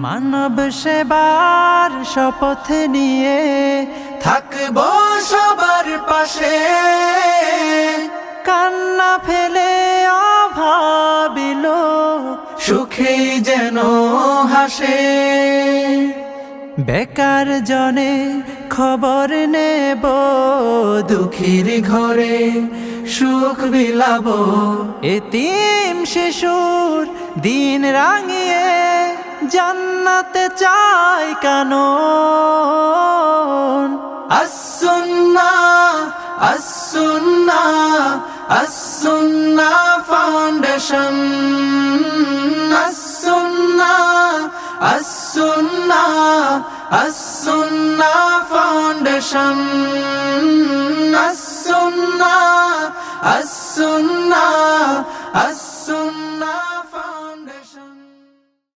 মানব সেবার শপথ নিয়ে থাকবো সবার পাশে, কান্না ফেলে অভাবিল সুখে যেন হাসে। বেকার জনে খবর নেব, দুঃখীর ঘরে সুখ বিলাবো, এতিম শিশুর দিন রাঙিয়ে জান্নাতে চাই কানন। as-sunnah as-sunnah as-sunnah foundation, as-sunnah as-sunnah as-sunnah foundation.